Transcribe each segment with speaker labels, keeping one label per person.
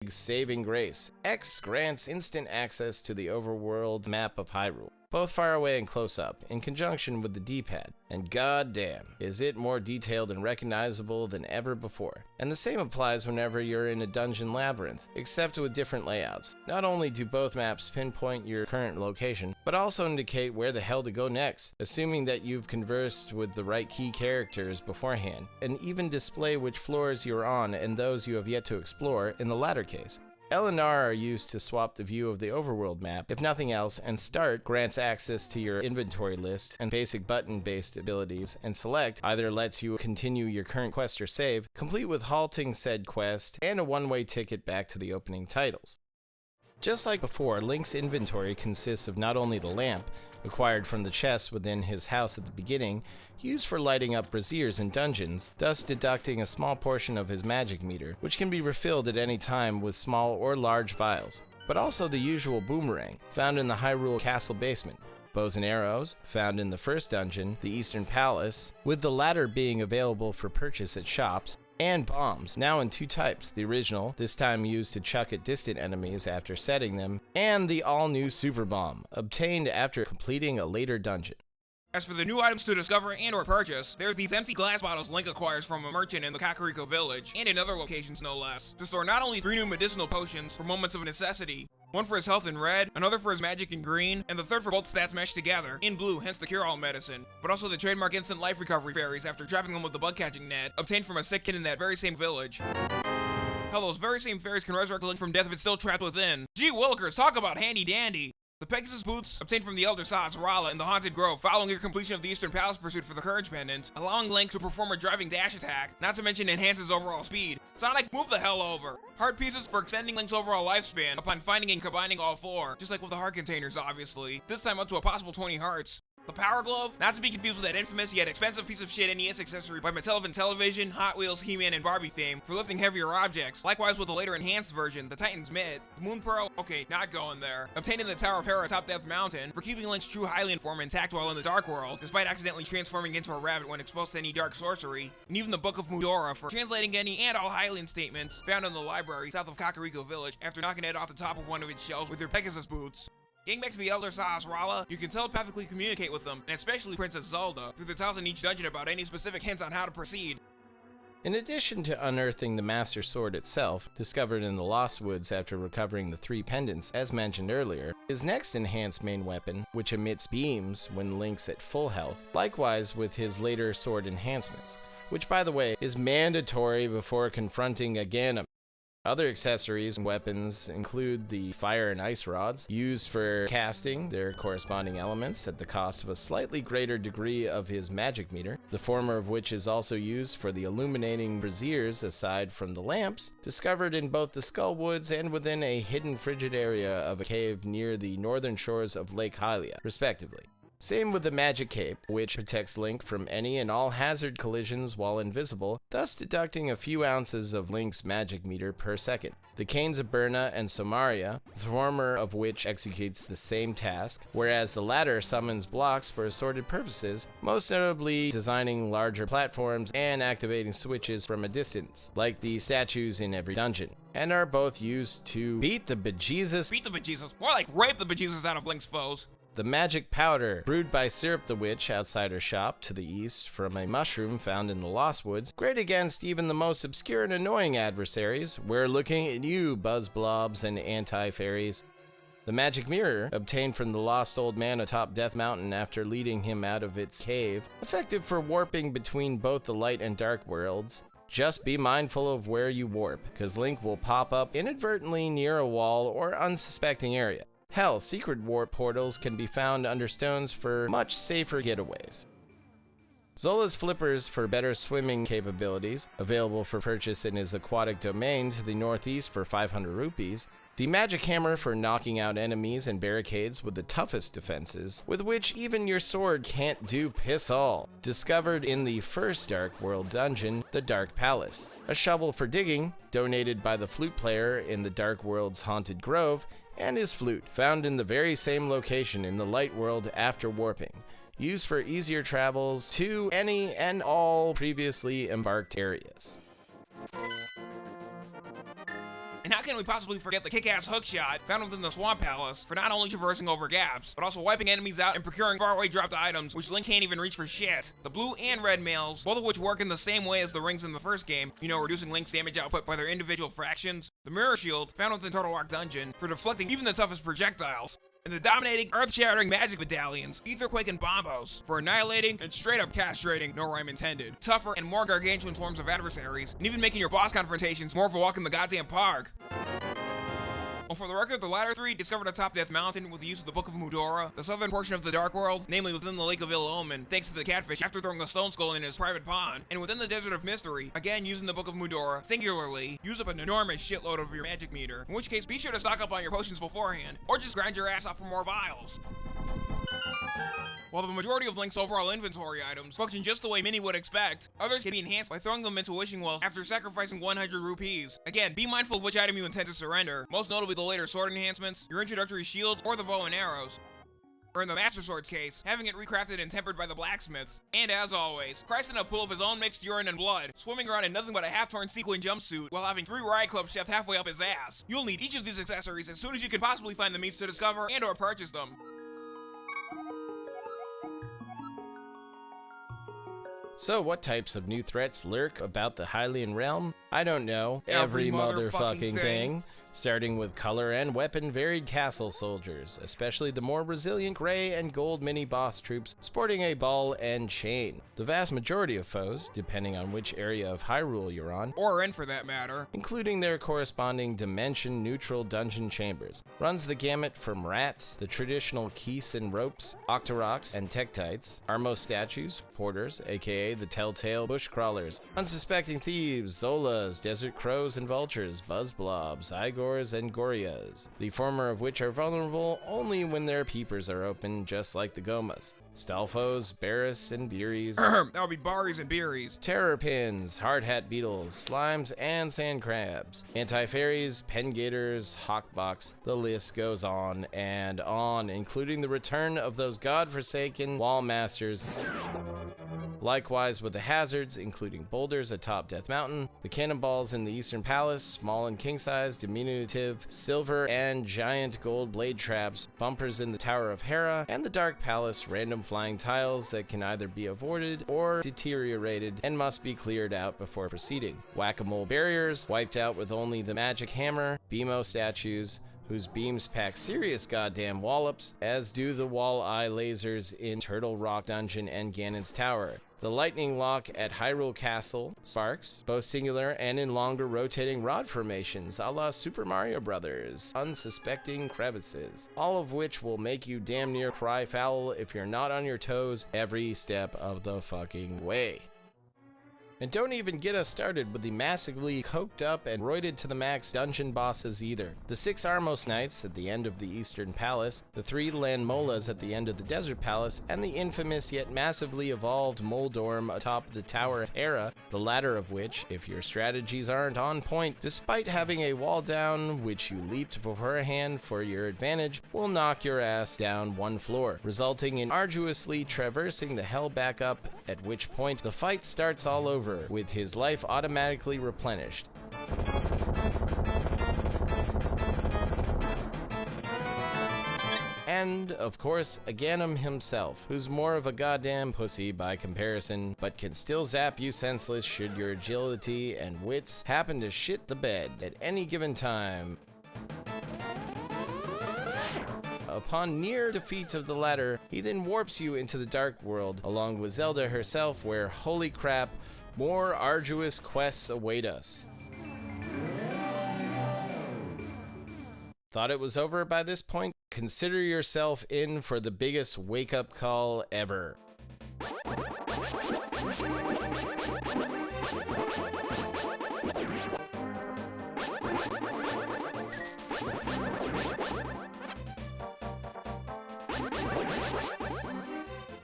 Speaker 1: saving grace. X grants instant access to the overworld map of Hyrule, both far away and close up, in conjunction with the D-pad. And goddamn, is it more detailed and recognizable than ever before. And the same applies whenever you're in a dungeon labyrinth, except with different layouts. Not only do both maps pinpoint your current location, but also indicate where the hell to go next, assuming that you've conversed with the right key characters beforehand, and even display which floors you're on and those you have yet to explore in the latter case. L and R are used to swap the view of the overworld map, if nothing else, and Start grants access to your inventory list and basic button-based abilities, and Select either lets you continue your current quest or save, complete with halting said quest, and a one-way ticket back to the opening titles. Just like before, Link's inventory consists of not only the lamp, acquired from the chest within his house at the beginning, used for lighting up braziers in dungeons, thus deducting a small portion of his magic meter, which can be refilled at any time with small or large vials, but also the usual boomerang, found in the Hyrule Castle basement, bows and arrows, found in the first dungeon, the Eastern Palace, with the latter being available for purchase at shops, and bombs, now in two types, the original, this time used to chuck at distant enemies after setting them, and the all-new Super Bomb, obtained after completing a later dungeon.
Speaker 2: As for the new items to discover and or purchase, there's these empty glass bottles Link acquires from a merchant in the Kakariko village, and in other locations no less, to store not only 3 new medicinal potions for moments of necessity, one for his health in red, another for his magic in green, and the third for both stats meshed together, in blue, hence the cure-all medicine, but also the trademark instant life recovery fairies after trapping them with the bug-catching net, obtained from a sick kid in that very same village. Hell, those very same fairies can resurrect Link from death if it's still trapped within. Gee willikers, talk about handy-dandy! The Pegasus boots, obtained from the Elder Saz Rala in the Haunted Grove following your completion of the Eastern Palace pursuit for the Courage Pendant, allowing Link to perform a driving dash attack, not to mention enhance his overall speed. Sonic, move the hell over! Heart pieces for extending Link's overall lifespan upon finding and combining all 4, just like with the heart containers obviously, this time up to a possible 20 hearts. The Power Glove, not to be confused with that infamous yet expensive piece of shit NES accessory by Mattel Television, Hot Wheels, He-Man, and Barbie fame for lifting heavier objects. Likewise with the later enhanced version, the Titan's Mitt. The Moon Pearl, okay, not going there. Obtained in the Tower of Hera atop Death Mountain for keeping Link's true Hylian form intact while in the Dark World, despite accidentally transforming into a rabbit when exposed to any dark sorcery. And even the Book of Mudora for translating any and all Hylian statements found in the library south of Kakariko Village after knocking it off the top of one of its shelves with your Pegasus boots. Getting back to the Elder Saz Rala, you can telepathically communicate with them, and especially Princess Zelda, through the tiles in each dungeon about any specific hints on how to proceed.
Speaker 1: In addition to unearthing the Master Sword itself, discovered in the Lost Woods after recovering the 3 pendants as mentioned earlier, his next enhanced main weapon, which emits beams when Link's at full health, likewise with his later sword enhancements, which by the way is mandatory before confronting a Ganon. Other accessories and weapons include the fire and ice rods, used for casting their corresponding elements at the cost of a slightly greater degree of his magic meter, the former of which is also used for the illuminating braziers aside from the lamps, discovered in both the Skull Woods and within a hidden frigid area of a cave near the northern shores of Lake Hylia, respectively. Same with the Magic Cape, which protects Link from any and all hazard collisions while invisible, thus deducting a few ounces of Link's magic meter per second. The Canes of Birna and Somaria, the former of which executes the same task, whereas the latter summons blocks for assorted purposes, most notably designing larger platforms and activating switches from a distance, like the statues in every dungeon, and are both used to beat the bejesus,
Speaker 2: more like rape the bejesus out of Link's foes.
Speaker 1: The Magic Powder, brewed by Syrup the Witch outside her shop to the east from a mushroom found in the Lost Woods, great against even the most obscure and annoying adversaries. We're looking at you, Buzz Blobs and Anti-Fairies. The Magic Mirror, obtained from the lost old man atop Death Mountain after leading him out of its cave, effective for warping between both the light and dark worlds. Just be mindful of where you warp, cause Link will pop up inadvertently near a wall or unsuspecting area. Hell, secret warp portals can be found under stones for much safer getaways. Zola's flippers for better swimming capabilities, available for purchase in his aquatic domain to the northeast for 500 rupees. The magic hammer for knocking out enemies and barricades with the toughest defenses, with which even your sword can't do piss all. Discovered in the first Dark World dungeon, the Dark Palace. A shovel for digging, donated by the flute player in the Dark World's Haunted Grove, and his flute, found in the very same location in the Light World after warping, used for easier travels to any and all previously embarked areas.
Speaker 2: And how can we possibly forget the kick-ass hookshot found within the Swamp Palace for not only traversing over gaps, but also wiping enemies out and procuring faraway dropped items which Link can't even reach for shit. The blue and red mails, both of which work in the same way as the rings in the first game, reducing Link's damage output by their individual fractions. The mirror shield, found within Turtle Rock Dungeon, for deflecting even the toughest projectiles. And the dominating, earth-shattering magic medallions, Etherquake and Bombos, for annihilating and straight-up castrating, no rhyme intended, tougher and more gargantuan swarms of adversaries, and even making your boss confrontations more of a walk in the goddamn park. Well, for the record, the latter three discovered atop Death Mountain with the use of the Book of Mudora, the southern portion of the Dark World, namely within the Lake of Ill Omen, thanks to the catfish after throwing a stone skull in his private pond, and within the Desert of Mystery, again using the Book of Mudora, singularly, use up an enormous shitload of your magic meter, in which case be sure to stock up on your potions beforehand, or just grind your ass off for more vials. While the majority of Link's overall inventory items function just the way Minnie would expect, others can be enhanced by throwing them into wishing wells after sacrificing 100 rupees. Again, be mindful of which item you intend to surrender, most notably the later sword enhancements, your introductory shield, or the bow and arrows. Or in the Master Sword's case, having it recrafted and tempered by the blacksmiths. And as always, Christ in a pool of his own mixed urine and blood, swimming around in nothing but a half-torn sequin jumpsuit while having 3 Riot Clubs shoved halfway up his ass. You'll need each of these accessories as soon as you can possibly find the means to discover and or purchase them.
Speaker 1: So what types of new threats lurk about the Hylian realm? I don't know.
Speaker 2: Every
Speaker 1: motherfucking thing. Starting with color and weapon varied castle soldiers, especially the more resilient gray and gold mini-boss troops sporting a ball and chain. The vast majority of foes, depending on which area of Hyrule you're on,
Speaker 2: or in for that matter,
Speaker 1: including their corresponding dimension-neutral dungeon chambers, runs the gamut from rats, the traditional keys and ropes, octoroks and tektites, Armo statues, porters, aka the telltale bush crawlers, unsuspecting thieves, zolas, desert crows and vultures, buzzblobs, igors and gorias, the former of which are vulnerable only when their peepers are open, just like the gomas. Stalfos, Barris, and Beeries.
Speaker 2: That would be Baris and Beeries.
Speaker 1: Terrorpins, hardhat beetles, slimes, and sand crabs. Anti-fairies, pengators, hawkbox, the list goes on, including the return of those godforsaken wall masters. Likewise with the hazards, including boulders atop Death Mountain, the cannonballs in the Eastern Palace, small and king-size, diminutive, silver, and giant gold blade traps, bumpers in the Tower of Hera, and the Dark Palace random flying tiles that can either be avoided or deteriorated and must be cleared out before proceeding. Whack-a-mole barriers, wiped out with only the magic hammer, Beemo statues, whose beams pack serious goddamn wallops, as do the wall-eye lasers in Turtle Rock Dungeon and Ganon's Tower. The lightning lock at Hyrule Castle sparks, both singular and in longer rotating rod formations a la Super Mario Bros., unsuspecting crevices, all of which will make you damn near cry foul if you're not on your toes every step of the fucking way. And don't even get us started with the massively coked up and roided to the max dungeon bosses either. The 6 Armos Knights at the end of the Eastern Palace, the 3 Landmolas at the end of the Desert Palace, and the infamous yet massively evolved Moldorm atop the Tower of Hera, the latter of which, if your strategies aren't on point, despite having a wall down which you leaped beforehand for your advantage, will knock your ass down 1 floor, resulting in arduously traversing the hell back up, at which point the fight starts all over, with his life automatically replenished. And, of course, Ganon himself, who's more of a goddamn pussy by comparison, but can still zap you senseless should your agility and wits happen to shit the bed at any given time. Upon near defeat of the latter, he then warps you into the Dark World, along with Zelda herself, where, holy crap, more arduous quests await us. Thought it was over by this point? Consider yourself in for the biggest wake-up call ever.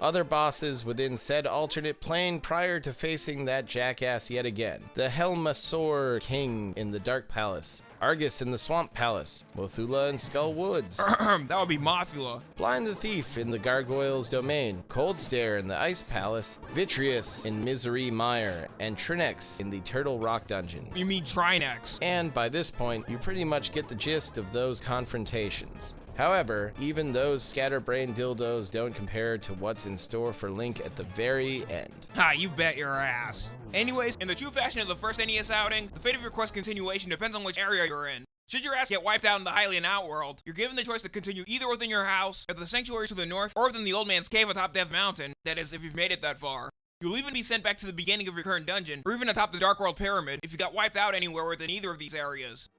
Speaker 1: Other bosses within said alternate plane prior to facing that jackass yet again. The Helmasaur King in the Dark Palace, Argus in the Swamp Palace, Mothula in Skull Woods,
Speaker 2: That would be Mothula.
Speaker 1: Blind the Thief in the Gargoyle's Domain, Cold Stare in the Ice Palace, Vitreous in Misery Mire, and Trinex in the Turtle Rock Dungeon.
Speaker 2: You mean Trinex.
Speaker 1: And by this point, you pretty much get the gist of those confrontations. However, even those scatterbrained dildos don't compare to what's in store for Link at the very end.
Speaker 2: Ha, you bet your ass. Anyways, in the true fashion of the first NES outing, the fate of your quest continuation depends on which area you're in. Should your ass get wiped out in the Hylian Outworld, you're given the choice to continue either within your house, at the sanctuary to the north, or within the old man's cave atop Death Mountain, that is, if you've made it that far. You'll even be sent back to the beginning of your current dungeon, or even atop the Dark World Pyramid, if you got wiped out anywhere within either of these areas.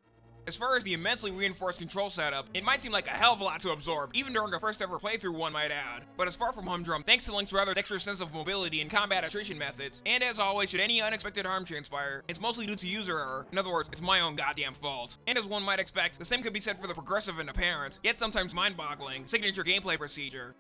Speaker 2: As far as the immensely reinforced control setup, it might seem like a hell of a lot to absorb, even during a first ever playthrough one might add. But it's far from humdrum thanks to Link's rather dexterous sense of mobility and combat attrition methods. And as always, should any unexpected harm transpire, it's mostly due to user error. In other words, it's my own goddamn fault. And as one might expect, the same could be said for the progressive and apparent, yet sometimes mind-boggling, signature gameplay procedure.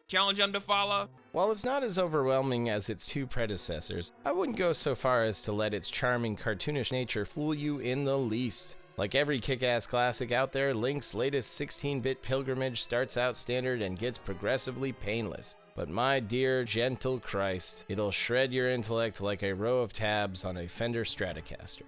Speaker 2: Challenge them to follow?
Speaker 1: While it's not as overwhelming as its two predecessors, I wouldn't go so far as to let its charming cartoonish nature fool you in the least. Like every kick-ass classic out there, Link's latest 16-bit pilgrimage starts out standard and gets progressively painless. But my dear gentle Christ, it'll shred your intellect like a row of tabs on a Fender Stratocaster.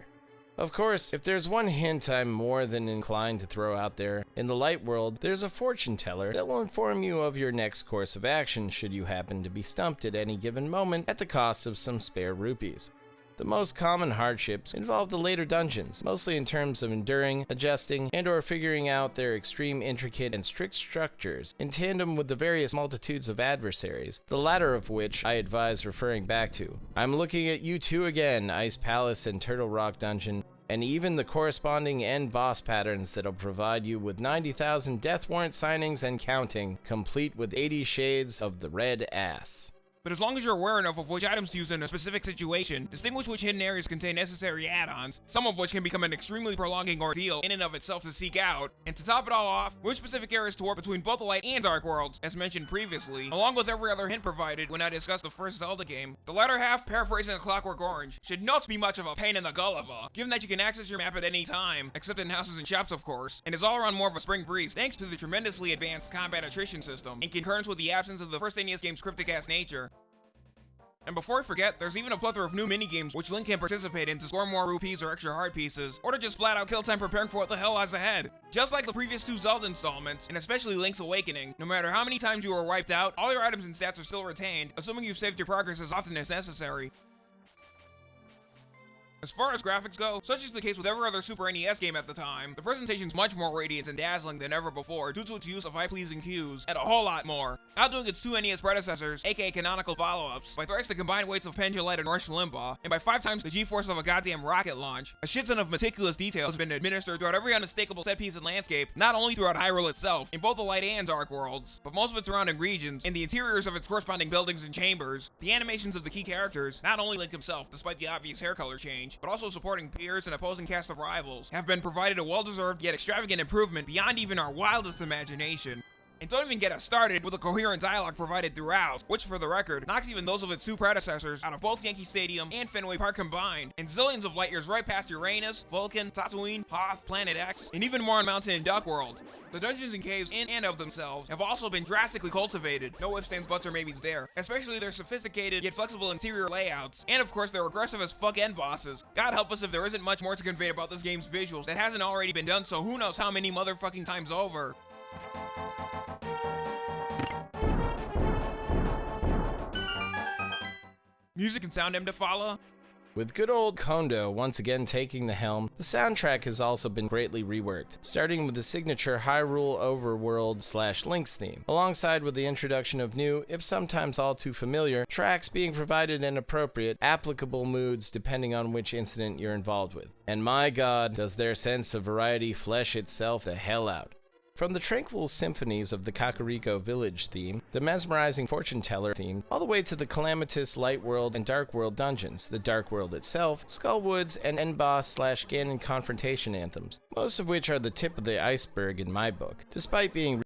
Speaker 1: Of course, if there's one hint I'm more than inclined to throw out there, in the light world, there's a fortune teller that will inform you of your next course of action should you happen to be stumped at any given moment at the cost of some spare rupees. The most common hardships involve the later dungeons, mostly in terms of enduring, adjusting, and/or figuring out their extreme intricate and strict structures in tandem with the various multitudes of adversaries, the latter of which I advise referring back to. I'm looking at you two again, Ice Palace and Turtle Rock Dungeon, and even the corresponding end boss patterns that'll provide you with 90,000 death warrant signings and counting, complete with 80 shades of the red ass.
Speaker 2: But as long as you're aware enough of which items to use in a specific situation, distinguish which hidden areas contain necessary add-ons, some of which can become an extremely prolonging ordeal in and of itself to seek out, and to top it all off, which specific areas to warp between both the Light and Dark Worlds, as mentioned previously, along with every other hint provided when I discussed the first Zelda game. The latter half, paraphrasing A Clockwork Orange, should not be much of a pain in the gulliver, given that you can access your map at any time, except in houses and shops of course, and is all around more of a spring breeze thanks to the tremendously advanced combat attrition system, in concurrence with the absence of the first NES game's cryptic-ass nature. And before I forget, there's even a plethora of new minigames which Link can participate in to score more rupees or extra heart pieces, or to just flat out kill time preparing for what the hell lies ahead. Just like the previous two Zelda installments, and especially Link's Awakening, no matter how many times you were wiped out, all your items and stats are still retained, assuming you've saved your progress as often as necessary. As far as graphics go, such is the case with every other Super NES game at the time, the presentation's much more radiant and dazzling than ever before due to its use of eye-pleasing hues, and a whole lot more. Outdoing its two NES predecessors, aka canonical follow-ups, by thrice the combined weights of Pendulite and Rush Limbaugh, and by 5 times the G-force of a goddamn rocket launch, a shit ton of meticulous detail has been administered throughout every unmistakable set piece and landscape, not only throughout Hyrule itself, in both the Light and Dark Worlds, but most of its surrounding regions, and the interiors of its corresponding buildings and chambers, the animations of the key characters, not only Link himself, despite the obvious hair color change, but also supporting peers and opposing cast of rivals, have been provided a well-deserved yet extravagant improvement beyond even our wildest imagination. And don't even get us started with the coherent dialogue provided throughout, which for the record, knocks even those of its two predecessors out of both Yankee Stadium and Fenway Park combined, and zillions of light years right past Uranus, Vulcan, Tatooine, Hoth, Planet X, and even more on Mountain and Duck World. The dungeons and caves in and of themselves have also been drastically cultivated, no ifs, ands, buts, or maybes there, especially their sophisticated yet flexible interior layouts, and of course their aggressive as fuck end bosses. God help us if there isn't much more to convey about this game's visuals that hasn't already been done so who knows how many motherfucking times over. Music and sound to follow.
Speaker 1: With good old Kondo once again taking the helm, the soundtrack has also been greatly reworked, starting with the signature Hyrule Overworld / Link's theme, alongside with the introduction of new, if sometimes all too familiar, tracks being provided in appropriate, applicable moods depending on which incident you're involved with. And my god, does their sense of variety flesh itself the hell out. From the tranquil symphonies of the Kakariko Village theme, the mesmerizing fortune teller theme, all the way to the calamitous Light World and Dark World dungeons, the Dark World itself, Skull Woods, and end boss / Ganon confrontation anthems, most of which are the tip of the iceberg in my book, despite being